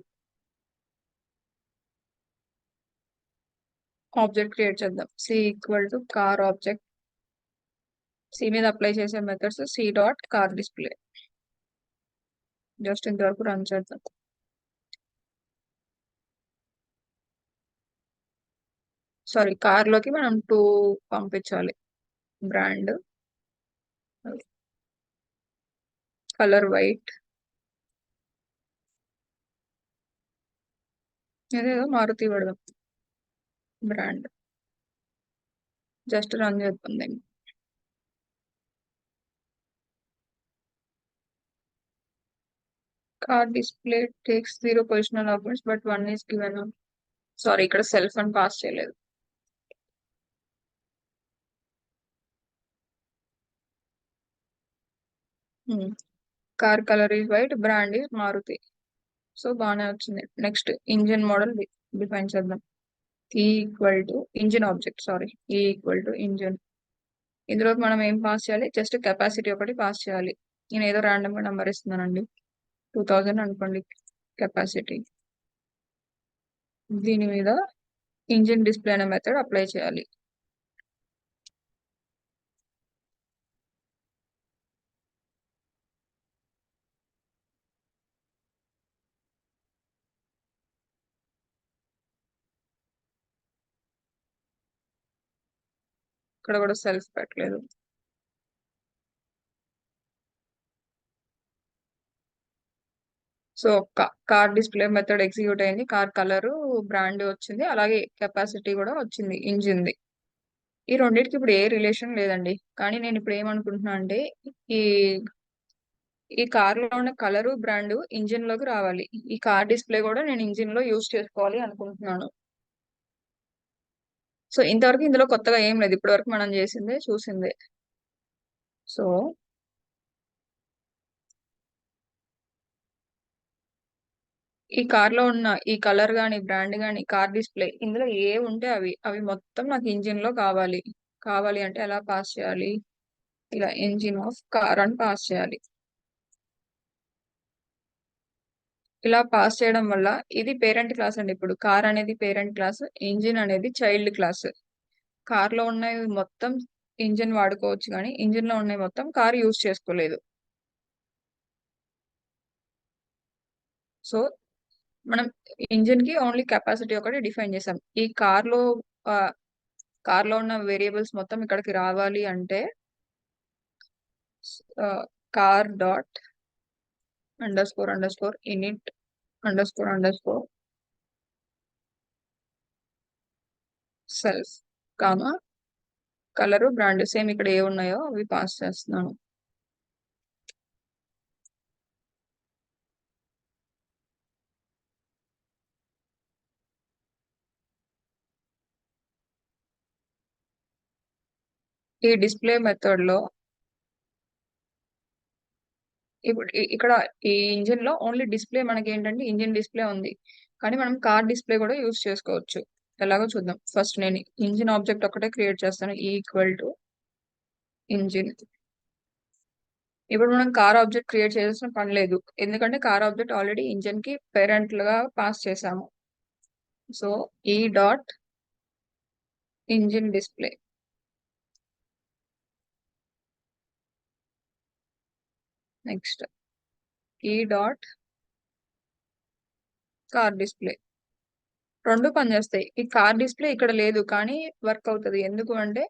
ఆబ్జెక్ట్ క్రియేట్ చేద్దాం. C equal to car object. C మీద అప్లై చేసే methods C dot car display. Just ఇంతవరకు రన్ చేద్దాం. సారీ, కార్ లోకి మనం 2 పంపించాలి. బ్రాండ్, కలర్ వైట్, ఏదేదో మారుతి పడదాం. బ్రాండ్, జస్ట్ రన్ చేద్దాం. Car display takes 0 positional arguments but 1 is given. Sorry, ఇక్కడ సెల్ఫ్ అని పాస్ చేయలేదు. Car colour is white, brand is Maruti. So బాగానే వచ్చింది. నెక్స్ట్ ఇంజిన్ మోడల్ డిఫైన్ చేద్దాం. Equal to engine object, sorry, equal to engine. ఇందులో మనం ఏం పాస్ చేయాలి? జస్ట్ కెపాసిటీ ఒకటి పాస్ చేయాలి. నేను ఏదో ర్యాండమ్ గా నెంబర్ ఇస్తున్నానండి, 2000 అనుకోండి కెపాసిటీ. దీని మీద ఇంజిన్ డిస్ప్లే అనే మెథడ్ అప్లై చేయాలి. ఇక్కడ కూడా సెల్ఫ్ పెట్టలేదు. So car display method execute అయింది. కార్ కలరు, బ్రాండ్ వచ్చింది. అలాగే కెపాసిటీ కూడా వచ్చింది ఇంజిన్ది. ఈ రెండింటికి ఇప్పుడు ఏ రిలేషన్ లేదండి. కానీ నేను ఇప్పుడు ఏమనుకుంటున్నా అంటే ఈ ఈ కార్ లో ఉన్న కలరు, బ్రాండ్ ఇంజిన్ లోకి రావాలి. ఈ కార్ డిస్ప్లే కూడా నేను ఇంజిన్ లో యూజ్ చేసుకోవాలి అనుకుంటున్నాను. సో ఇంతవరకు ఇందులో కొత్తగా ఏం లేదు. ఇప్పటి వరకు మనం చేసిందే చూసిందే. సో ఈ కార్ లో ఉన్న ఈ కలర్ గాని, బ్రాండ్ గాని, కార్ డిస్ప్లే ఇందులో ఏ ఉంటే అవి అవి మొత్తం నాకు ఇంజిన్ లో కావాలి. కావాలి అంటే ఎలా పాస్ చేయాలి? ఇలా ఇంజిన్ ఆఫ్ కార్ అని పాస్ చేయాలి. ఇలా పాస్ చేయడం వల్ల ఇది పేరెంట్ క్లాస్ అండి. ఇప్పుడు కార్ అనేది పేరెంట్ క్లాస్, ఇంజిన్ అనేది చైల్డ్ క్లాస్. కార్ లో ఉన్నవి మొత్తం ఇంజిన్ వాడుకోవచ్చు, కానీ ఇంజిన్ లో ఉన్నవి మొత్తం కార్ యూజ్ చేసుకోలేదు. సో మనం ఇంజిన్ కి ఓన్లీ కెపాసిటీ ఒకటి డిఫైన్ చేసాం. ఈ కార్ లో ఉన్న వేరియబుల్స్ మొత్తం ఇక్కడికి రావాలి అంటే car dot underscore in it under score self comma colour, brand same ఇక్కడ ఏ ఉన్నాయో అవి పాస్ చేస్తున్నాను. ఈ డిస్ప్లే మెథడ్ లో ఇప్పుడు ఇక్కడ ఈ ఇంజిన్ లో ఓన్లీ డిస్ప్లే మనకి ఏంటంటే ఇంజిన్ డిస్ప్లే ఉంది. కానీ మనం కార్ డిస్ప్లే కూడా యూజ్ చేసుకోవచ్చు. ఎలాగో చూద్దాం. ఫస్ట్ నేను ఇంజిన్ ఆబ్జెక్ట్ ఒకటే క్రియేట్ చేస్తాను, ఈక్వల్ టు ఇంజిన్. ఇప్పుడు మనం కార్ ఆబ్జెక్ట్ క్రియేట్ చేయాల్సిన పని లేదు, ఎందుకంటే కార్ ఆబ్జెక్ట్ ఆల్రెడీ ఇంజిన్ కి పేరెంట్ గా పాస్ చేసాము. సో ఈ డాట్ ఇంజిన్ డిస్ప్లే, నెక్స్ట్ ఈ డాట్ కార్ డిస్ప్లే. రెండు పనిచేస్తాయి. ఈ కార్ డిస్ప్లే ఇక్కడ లేదు కానీ వర్క్ అవుతుంది. ఎందుకు అంటే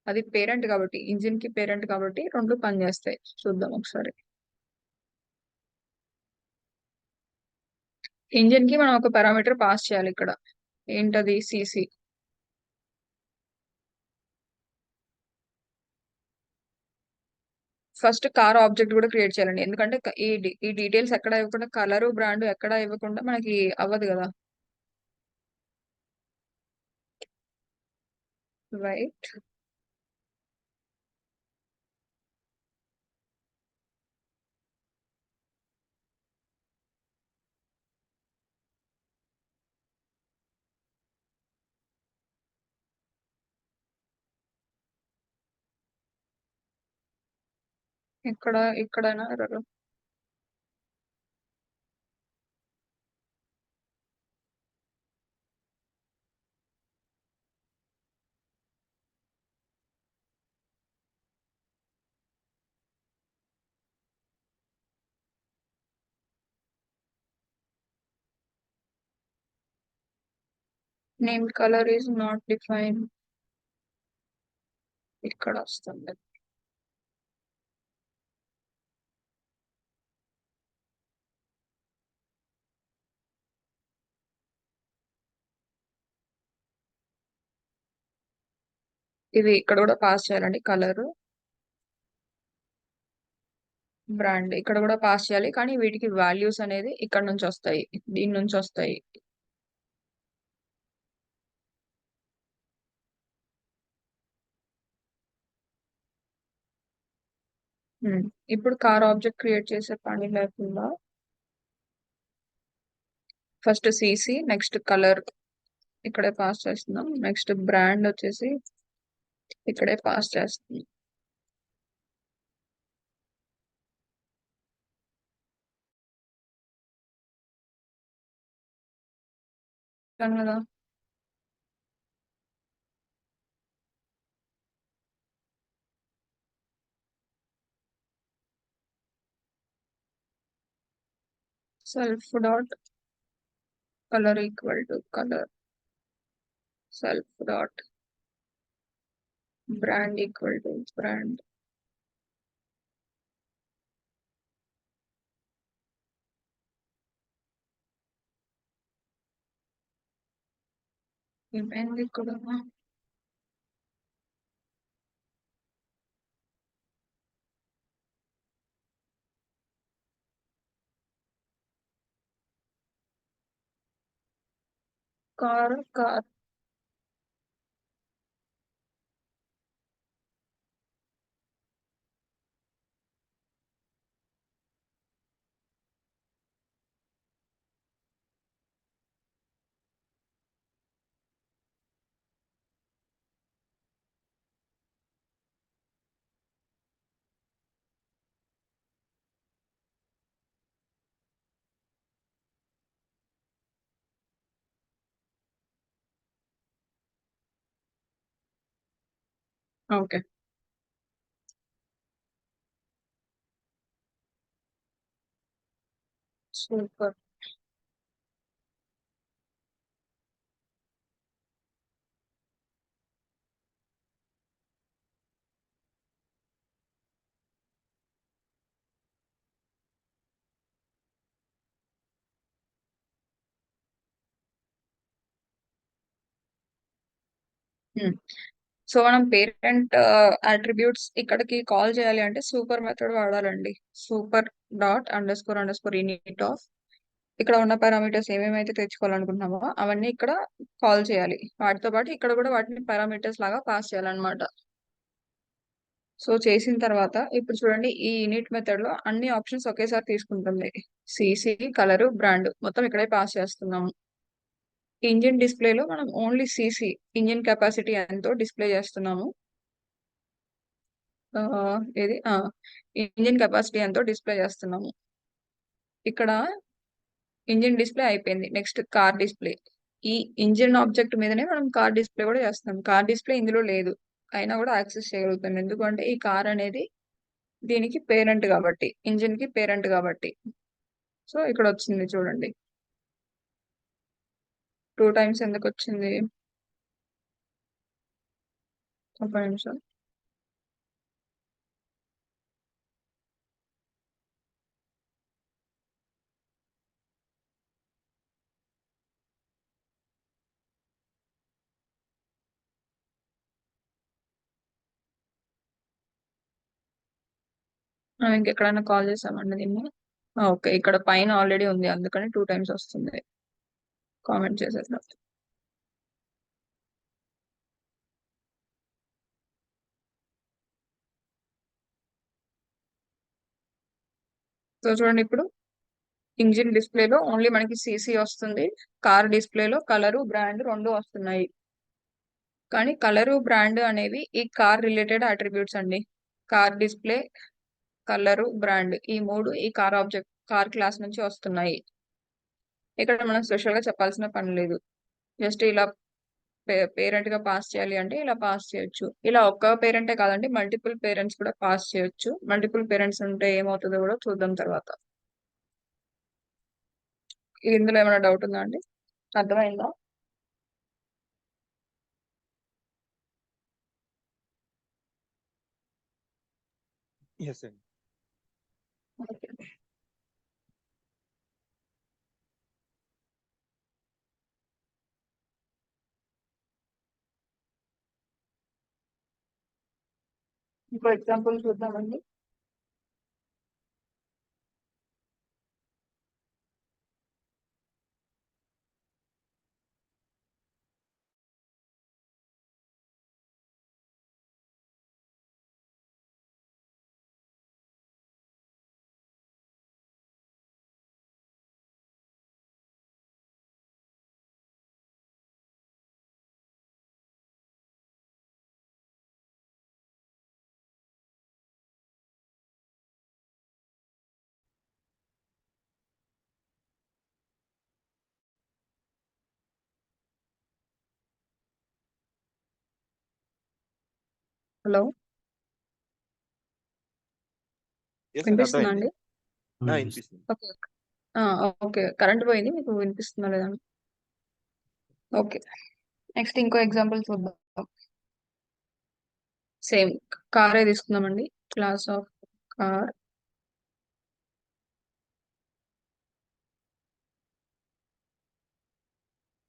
అది పేరెంట్ కాబట్టి, ఇంజిన్ కి పేరెంట్ కాబట్టి రెండు పనిచేస్తాయి. చూద్దాం ఒకసారి. ఇంజిన్ కి మనం ఒక పారామీటర్ పాస్ చేయాలి ఇక్కడ. ఏంటది? సిసి. ఫస్ట్ కార్ ఆబ్జెక్ట్ కూడా క్రియేట్ చేయాలండి, ఎందుకంటే ఈ డీటెయిల్స్ ఎక్కడ ఇవ్వకుండా, కలరు, బ్రాండ్ ఎక్కడ ఇవ్వకుండా మనకి అవ్వదు కదా. రైట్. ఇక్కడ ఇక్కడైనా error. Name colour is not define. ఇక్కడ వస్తుంది. ఇది ఇక్కడ కూడా పాస్ చేయాలండి, కలర్, బ్రాండ్ ఇక్కడ కూడా పాస్ చేయాలి. కానీ వీటికి వాల్యూస్ అనేది ఇక్కడ నుంచి వస్తాయి, దీని నుంచి వస్తాయి. ఇప్పుడు కార్ ఆబ్జెక్ట్ క్రియేట్ చేసే పని లేకుండా ఫస్ట్ సిసి, నెక్స్ట్ కలర్ ఇక్కడే పాస్ చేస్తున్నాం, నెక్స్ట్ బ్రాండ్ వచ్చేసి ఇక్కడే పాస్ చేస్తుంది. కదా self dot colour equal to colour self dot brand equal to brand. ఏమైంది ఇక్కడ? Car car. Okay, super. So మనం పేరెంట్ అట్రిబ్యూట్స్ ఇక్కడికి కాల్ చేయాలి అంటే సూపర్ మెథడ్ వాడాలండి. Super dot underscore init of ఇక్కడ ఉన్న పారామీటర్స్ ఏమేమైతే తెచ్చుకోవాలనుకుంటున్నామో అవన్నీ ఇక్కడ కాల్ చేయాలి. వాటితో పాటు ఇక్కడ కూడా వాటిని పారామీటర్స్ లాగా పాస్ చేయాలన్నమాట. సో చేసిన తర్వాత ఇప్పుడు చూడండి, ఈ ఇనిట్ మెథడ్ లో అన్ని ఆప్షన్స్ ఒకేసారి తీసుకుంటుంది. సిసి, కలర్, బ్రాండ్ మొత్తం ఇక్కడే పాస్ చేస్తున్నాము. ఇంజిన్ డిస్ప్లేలో మనం ఓన్లీ సిసి ఇంజిన్ కెపాసిటీ ఎంతో డిస్ప్లే చేస్తున్నాము. ఇది ఇంజిన్ కెపాసిటీ ఎంతో డిస్ప్లే చేస్తున్నాము. ఇక్కడ ఇంజిన్ డిస్ప్లే అయిపోయింది. Next car display. ఈ ఇంజిన్ ఆబ్జెక్ట్ మీదనే మనం కార్ డిస్ప్లే కూడా చేస్తాం. కార్ డిస్ప్లే ఇందులో లేదు, అయినా కూడా యాక్సెస్ చేయగలుగుతాం. ఎందుకంటే ఈ కార్ అనేది దీనికి పేరెంట్ కాబట్టి, ఇంజిన్ కి పేరెంట్ కాబట్టి. సో ఇక్కడ వచ్చింది చూడండి, 2 టైమ్స్ ఎందుకు వచ్చింది? ఒక నిమిషం. మనం ఇంకెక్కడైనా కాల్ చేసామండి దీన్ని? ఓకే, ఇక్కడ పైన ఆల్రెడీ ఉంది, అందుకని 2 టైమ్స్ వస్తుంది. కామెంట్ చేసేద్దాం. సో చూడండి, ఇప్పుడు ఇంజిన్ డిస్ప్లేలో ఓన్లీ మనకి సిసి వస్తుంది. కార్ డిస్ప్లేలో కలరు, బ్రాండ్ రెండు వస్తున్నాయి. కానీ కలరు, బ్రాండ్ అనేవి ఈ కార్ రిలేటెడ్ అట్రిబ్యూట్స్ అండి. కార్ డిస్ప్లే, కలరు, బ్రాండ్ ఈ మూడు ఈ కార్ ఆబ్జెక్ట్, కార్ క్లాస్ నుంచి వస్తున్నాయి. ఇక్కడ మనం స్పెషల్ గా చెప్పాల్సిన పని లేదు. జస్ట్ ఇలా పేరెంట్ గా పాస్ చేయాలి అంటే ఇలా పాస్ చేయొచ్చు. ఇలా ఒక్క పేరెంటే కాదండి, మల్టిపుల్ పేరెంట్స్ కూడా పాస్ చేయొచ్చు. మల్టిపుల్ పేరెంట్స్ ఉంటే ఏమవుతుందో కూడా చూద్దాం తర్వాత. ఇందులో ఏమైనా డౌట్ ఉందా అండి? అర్థమైందా? ఎస్ అండి. ఇంకో ఎగ్జాంపుల్ చూద్దామండి. హలో, ఎస్ అండి, వినిపిస్తుందా అర్థమైంది. అండి? వినిపిస్తుంది. ఓకే. ఓకే, కరెంట్ పోయింది, మీకు వినిపిస్తుందా లేదా? ఓకే, నెక్స్ట్ ఇంకో ఎగ్జాంపుల్ చూద్దాం. సేమ్ కారే తీసుకుందామండి. Class of car,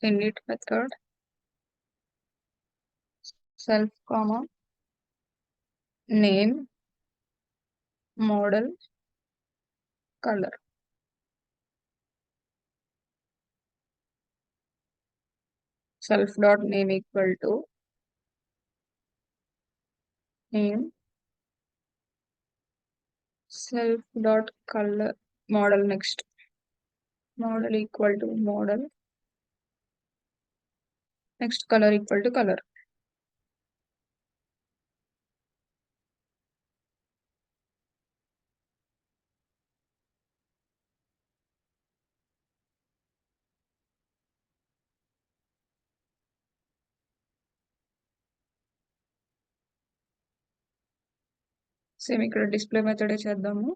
init method, self comma name, model, colour. Self dot name equal to name, self dot colour, model next, model equal to model, next colour equal to colour. Same ఇక్కడ డిస్ప్లే మెథడే చేద్దాము.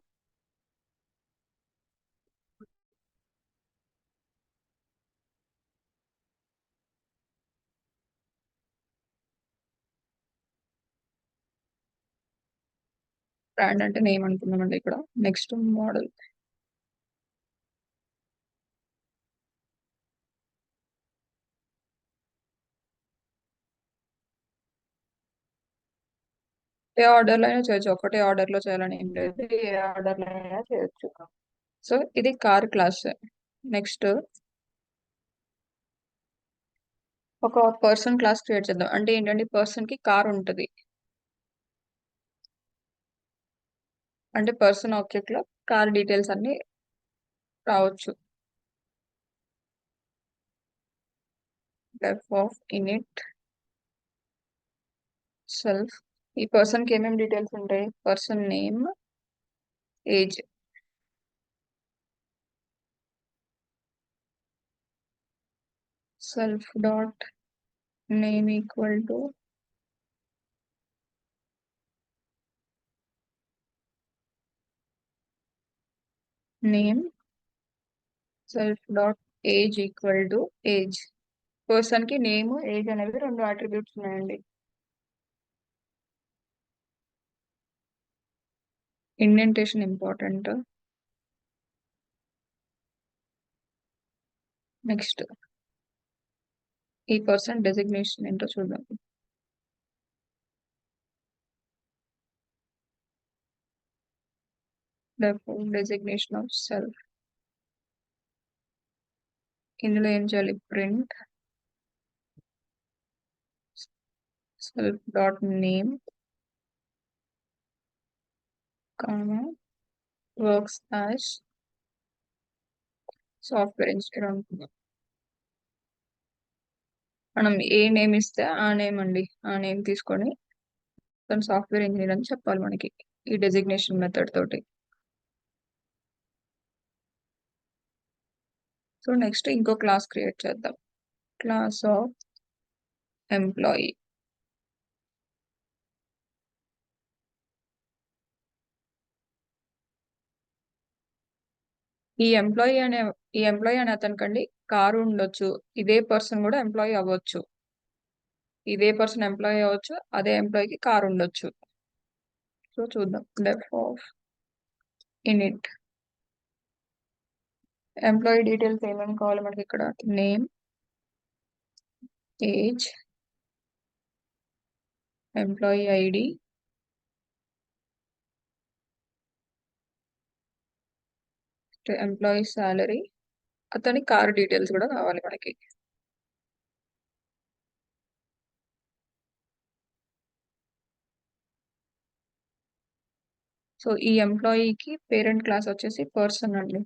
బ్రాండ్ అంటే నేమ్ అనుకున్నామండి ఇక్కడ. నెక్స్ట్ మోడల్, ఏ ఆర్డర్ లో అయినా చేయొచ్చు, ఒకటే ఆర్డర్ లో చేయాలని ఏం లేదు, ఏ ఆర్డర్ లో అయినా చేయొచ్చు. సో ఇది కార్ క్లాస్. నెక్స్ట్ ఒక పర్సన్ క్లాస్ క్రియేట్ చేద్దాం. అంటే ఏంటంటే పర్సన్ కి కార్ ఉంటుంది. అంటే పర్సన్ ఆబ్జెక్ట్ లో కార్ డీటెయిల్స్ అన్ని రావచ్చు. డెఫ్ ఆఫ్ ఇనిట్ సెల్ఫ్. ఈ పర్సన్ కి ఏమేమి డీటెయిల్స్ ఉంటాయి? Person name, age. Self dot name equal to name, self dot age equal to age. Person కి నేమ్, ఏజ్ అనేవి రెండు అట్రిబ్యూట్స్ ఉన్నాయండి. Indentation important. నెక్స్ట్ ఈ పర్సన్ డెసిగ్నేషన్ ఏంటో చూద్దాం. Designation of self. ఇందులో ఏం చేయాలి? Print self dot name comma works as software engineer అనుకుందాం. మనం ఏ నేమ్ ఇస్తే ఆ నేమ్ అండి, ఆ నేమ్ తీసుకొని తను సాఫ్ట్వేర్ ఇంజనీర్ అని చెప్పాలి మనకి ఈ డెసిగ్నేషన్ మెథడ్ తోటి. సో నెక్స్ట్ ఇంకో క్లాస్ క్రియేట్ చేద్దాం. Class of employee. ఈ ఎంప్లాయీ అనే అతనికండి కారు ఉండొచ్చు. ఇదే పర్సన్ కూడా ఎంప్లాయీ అవ్వచ్చు. ఇదే పర్సన్ ఎంప్లాయీ అవ్వచ్చు, అదే ఎంప్లాయీకి కారు ఉండొచ్చు. సో చూద్దాం. Def of init employee details ఏమేమి కావాలి మనకి ఇక్కడ? Name, age, employee ID, employee salary, అతని కార్ డీటెయిల్స్ కూడా కావాలి మనకి. సో ఈ ఎంప్లాయీకి పేరెంట్ క్లాస్ వచ్చేసి పర్సన్ అండి.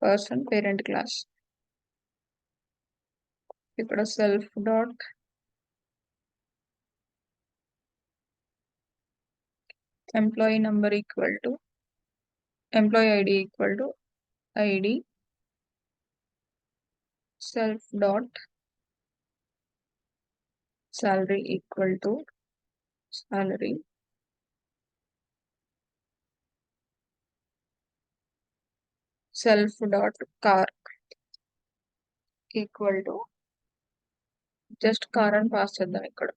Person parent class. ఇక్కడ self dot employee number equal to employee ID equal to ID, self dot salary equal to salary, self dot car equal to just car అని పాస్ చేద్దాం ఇక్కడ.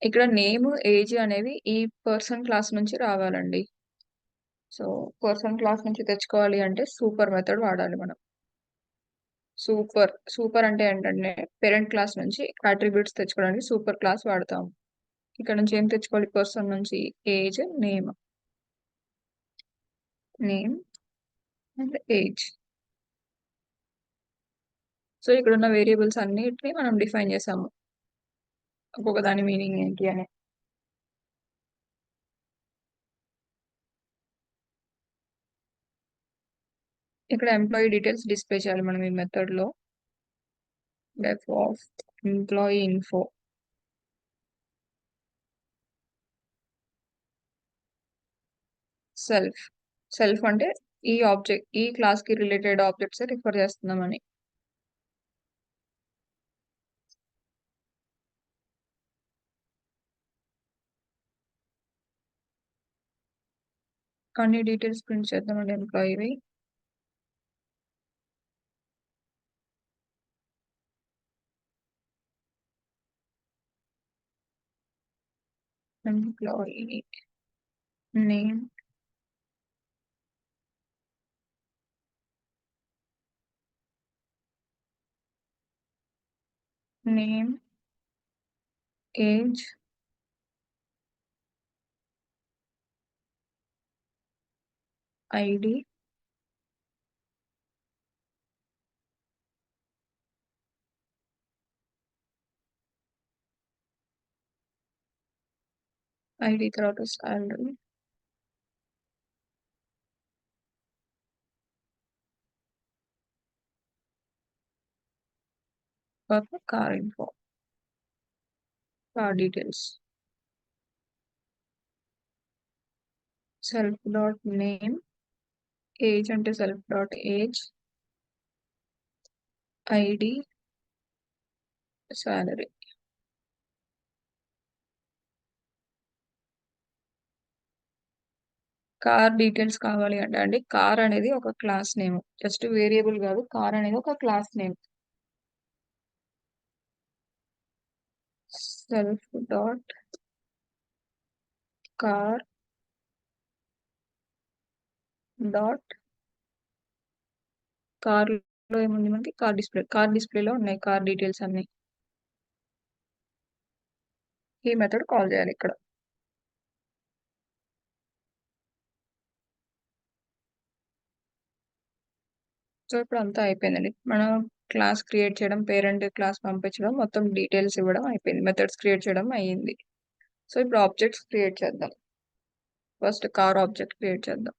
ఇక్కడ నేమ్, ఏజ్ అనేవి ఈ పర్సన్ క్లాస్ నుంచి రావాలండి. సో, పర్సన్ క్లాస్ నుంచి తెచ్చుకోవాలి అంటే సూపర్ మెథడ్ వాడాలి మనం. సూపర్ అంటే ఏంటంటే పేరెంట్ క్లాస్ నుంచి అట్రిబ్యూట్స్ తెచ్చుకోవడానికి సూపర్ క్లాస్ వాడతాం. ఇక్కడ నుంచి ఏం తెచ్చుకోవాలి? పర్సన్ నుంచి age, name and age. So, ఇక్కడున్న వేరియబుల్స్ అన్నిటిని మనం డిఫైన్ చేసాము. ఒక్కొక్క దాని మీనింగ్ ఏంటి అని. ఇక్కడ ఎంప్లాయీ డీటెయిల్స్ డిస్ప్లే చేయాలి మనం ఈ మెథడ్ లో. డెఫ్ ఆఫ్ ఎంప్లాయీ ఇన్ఫో. సెల్ఫ్ అంటే ఈ క్లాస్ కి రిలేటెడ్ ఆబ్జెక్ట్స్ రిఫర్ చేస్తున్నామని. అన్ని డీటెయిల్స్ ప్రింట్ చేద్దామండి ఎంప్లాయీవి. ఎంప్లాయీ నేమ్, ఏజ్, ఐడి, తర్వాత సాలరీ, తర్వాత car info, car details. Self dot name, age అంటే self dot age, ID, salary. Car details కావాలి అంటే అండి, కార్ అనేది ఒక క్లాస్ నేమ్, జస్ట్ వేరియబుల్ కాదు, కార్ అనేది ఒక class name. Self dot car dot car లో ఏముంది మనకి? కార్ డిస్ప్లేలో ఉన్నాయి కార్ డీటెయిల్స్ అన్ని. ఈ మెథడ్ కాల్ చేయాలి ఇక్కడ. సో ఇప్పుడు అంతా అయిపోయిందండి. మనం క్లాస్ క్రియేట్ చేయడం, పేరెంట్ క్లాస్ పంపించడం, మొత్తం డీటెయిల్స్ ఇవ్వడం అయిపోయింది. మెథడ్స్ క్రియేట్ చేయడం అయ్యింది. సో ఇప్పుడు ఆబ్జెక్ట్స్ క్రియేట్ చేద్దాం. ఫస్ట్ కార్ ఆబ్జెక్ట్ క్రియేట్ చేద్దాం.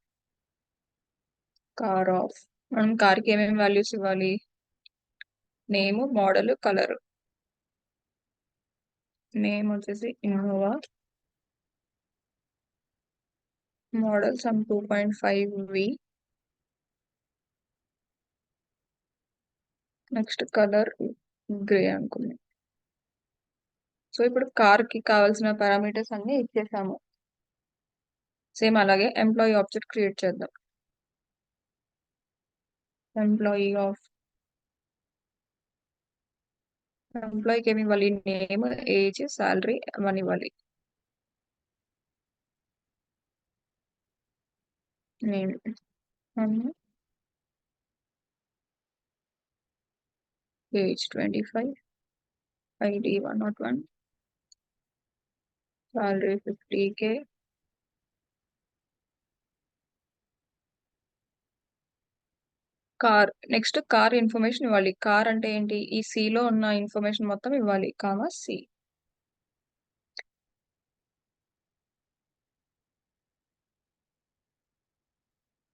కార్ ఆఫ్, మనం కార్కి ఏమేమి వాల్యూస్ ఇవ్వాలి? Name, model, colour. నేమ్ వచ్చేసి Innova, model some 2.5V, next colour grey అనుకుంది. సో ఇప్పుడు కార్ కి కావాల్సిన పారామీటర్స్ అన్ని ఇచ్చేసాము. సేమ్ అలాగే ఎంప్లాయీ ఆబ్జెక్ట్ క్రియేట్ చేద్దాం. ఎంప్లాయీకి ఏమి ఇవ్వాలి? నేమ్, ఏజ్, సాలరీ అవన్నీ ఇవ్వాలి. Name age 25, ID 101, salary 50K, next car information ఇవ్వాలి. కార్ అంటే ఏంటి? ఈ సి లో ఉన్న ఇన్ఫర్మేషన్ మొత్తం ఇవ్వాలి, సి.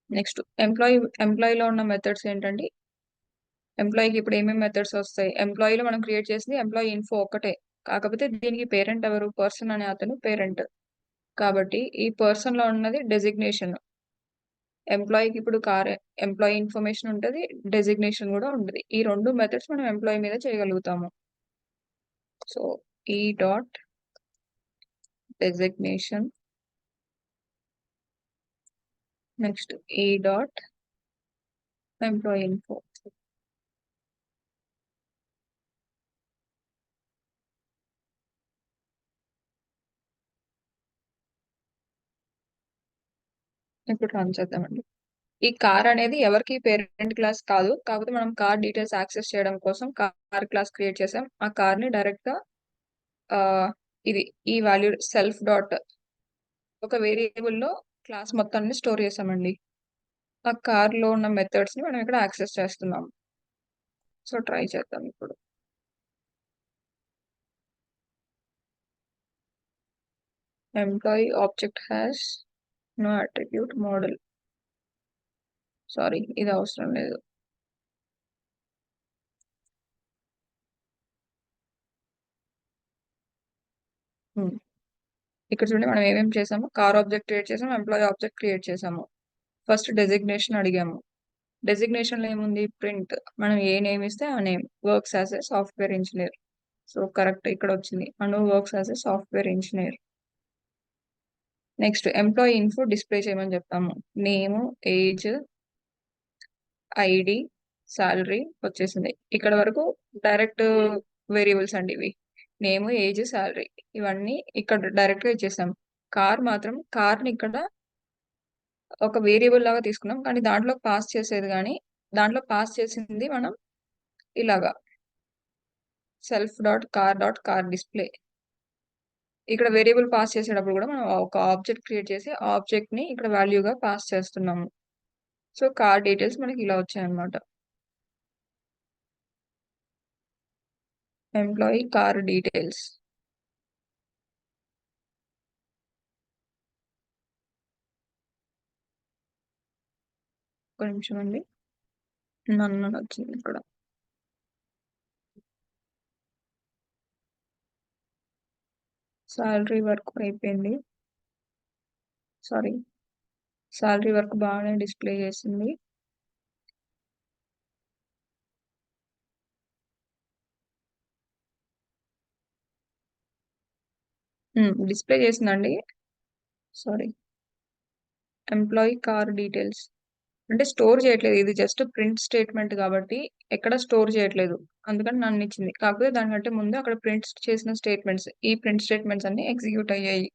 నెక్స్ట్ ఎంప్లాయీలో ఉన్న మెథడ్స్ ఏంటండి? ఎంప్లాయీకి ఇప్పుడు ఏమేమి మెథడ్స్ వస్తాయి? ఎంప్లాయీలో మనం క్రియేట్ చేసింది ఎంప్లాయీ ఇన్ఫో ఒకటే, కాకపోతే దీనికి పేరెంట్ ఎవరు? పర్సన్ అనే అతను పేరెంట్. కాబట్టి ఈ పర్సన్ లో ఉన్నది డెసిగ్నేషన్. ఎంప్లాయీకి ఇప్పుడు ఎంప్లాయీ ఇన్ఫర్మేషన్ ఉంటుంది, డెసిగ్నేషన్ కూడా ఉంటుంది. ఈ రెండు మెథడ్స్ మనం ఎంప్లాయీ మీద చేయగలుగుతాము. సో ఈ డాట్ డెసిగ్నేషన్, నెక్స్ట్ ఈ డాట్ ఎంప్లాయీ ఇన్ఫో. ఇప్పుడు రన్ చేద్దామండి. ఈ కార్ అనేది ఎవరికి పేరెంట్ క్లాస్ కాదు. కాకపోతే మనం కార్ డీటెయిల్స్ యాక్సెస్ చేయడం కోసం కార్ క్లాస్ క్రియేట్ చేసాం. ఆ కార్‌ని డైరెక్ట్‌గా ఇది ఈ వాల్యూ సెల్ఫ్ డాట్ ఒక వేరియబుల్‌లో క్లాస్ మొత్తాన్ని స్టోర్ చేసామండి. ఆ కార్‌లో ఉన్న మెథడ్స్‌ని మనం ఇక్కడ యాక్సెస్ చేస్తున్నాం. సో, ట్రై చేద్దాం ఇప్పుడు. Employee object has no attribute model. Sorry, ఇది అవసరం లేదు. ఇక్కడ చూడండి మనం ఏమేమి చేసాము. కార్ ఆబ్జెక్ట్ క్రియేట్ చేసాము. ఎంప్లాయీ ఆబ్జెక్ట్ క్రియేట్ చేసాము. ఫస్ట్ డెసిగ్నేషన్ అడిగాము. డెసిగ్నేషన్‌లో ఏముంది? ప్రింట్. మనం ఏ నేమ్ ఇస్తే ఆ name. Works as a software engineer. So, correct ఇక్కడొచ్చింది. Anu works as a software engineer. Next employee info display చేయమని చెప్తాము. నేము, ఏజ్, ఐడీ, సాలరీ వచ్చేసింది. ఇక్కడ వరకు డైరెక్ట్ వేరియబుల్స్ అండి ఇవి. నేము, ఏజ్, సాలరీ ఇవన్నీ ఇక్కడ డైరెక్ట్‌గా ఇచ్చేసాం. కార్ మాత్రం కార్‌ని ఇక్కడ ఒక వేరియబుల్ లాగా తీసుకున్నాం. కానీ దాంట్లో పాస్ చేసేది గాని, దాంట్లో పాస్ చేసింది మనం ఇలాగా సెల్ఫ్ డాట్ కార్ డిస్‌ప్లే. ఇక్కడ వేరియబుల్ పాస్ చేసేటప్పుడు కూడా మనం ఒక ఆబ్జెక్ట్ క్రియేట్ చేసి ఆబ్జెక్ట్‌ని ఇక్కడ వాల్యూగా పాస్ చేస్తున్నాము. సో, కార్ డీటెయిల్స్ మనకి ఇలా వచ్చాయన్నమాట. Employee car details. ఒక నిమిషం అండి. నన్ను అని వచ్చింది ఇక్కడ. సాలరీ వరకు అయిపోయింది. సారీ. సాలరీ వరకు బాగానే డిస్‌ప్లే చేసింది. డిస్‌ప్లే చేసిందండి. సారీ. Employee car details. అంటే స్టోర్ చేయట్లేదు. ఇది జస్ట్ ప్రింట్ స్టేట్‌మెంట్ కాబట్టి ఎక్కడ స్టోర్ చేయట్లేదు. అందుకని నన్నిచ్చింది. కాకపోతే దానికంటే ముందు అక్కడ ప్రింట్ చేసిన స్టేట్‌మెంట్స్, ఈ ప్రింట్ స్టేట్‌మెంట్స్ అన్నీ ఎగ్జిక్యూట్ అయ్యాయి.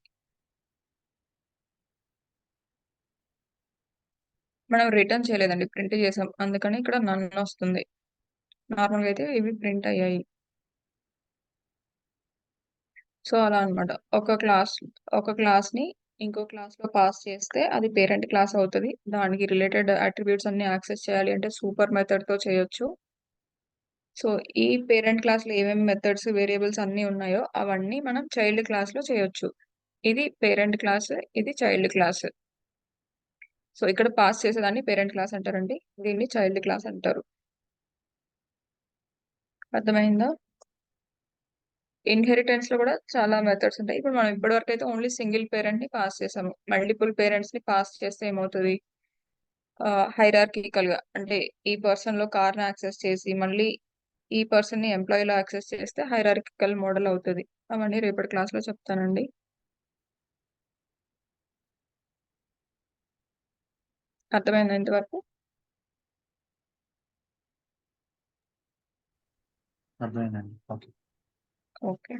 మనం రిటర్న్ చేయలేదండి. ప్రింట్ చేసాం. అందుకని ఇక్కడ నన్ వస్తుంది. నార్మల్‌గా అయితే ఇవి ప్రింట్ అయ్యాయి. సో, అలా అన్నమాట. ఒక క్లాస్‌ని ఇంకో క్లాస్‌లో పాస్ చేస్తే అది పేరెంట్ క్లాస్ అవుతది. దానికి రిలేటెడ్ అట్రిబ్యూట్స్ అన్నీ యాక్సెస్ చేయాలి అంటే సూపర్ మెథడ్‌తో చేయొచ్చు. సో, ఈ పేరెంట్ క్లాస్‌లో ఏమేమి మెథడ్స్, వేరియబుల్స్ అన్నీ ఉన్నాయో అవన్నీ మనం చైల్డ్ క్లాస్‌లో చేయొచ్చు. ఇది పేరెంట్ క్లాస్, ఇది చైల్డ్ క్లాస్. సో, ఇక్కడ పాస్ చేసేదాన్ని పేరెంట్ క్లాస్ అంటారండి. దీన్ని చైల్డ్ క్లాస్ అంటారు. అర్థమైందా? ఇన్‌హెరిటెన్స్‌లో కూడా చాలా మెథడ్స్ ఉంటాయి. ఇప్పుడు మనం ఇప్పటివరకైతే ఓన్లీ సింగిల్ పేరెంట్‌ని పాస్ చేసాము. మల్టిపుల్ పేరెంట్స్‌ని పాస్ చేస్తే ఏమవుతది? హైరార్కికల్‌గా అంటే ఈ పర్సన్‌లో కార్‌ని యాక్సెస్ చేసి, మళ్ళీ ఈ పర్సన్‌ని ఎంప్లాయీలో యాక్సెస్ చేస్తే హైరార్కికల్ మోడల్ అవుతది. అవన్నీ రేపటి క్లాస్‌లో చెప్తానండి. అర్థమైందా ఇంతవరకు? అర్థమైందండి. ఓకే. ఓకే.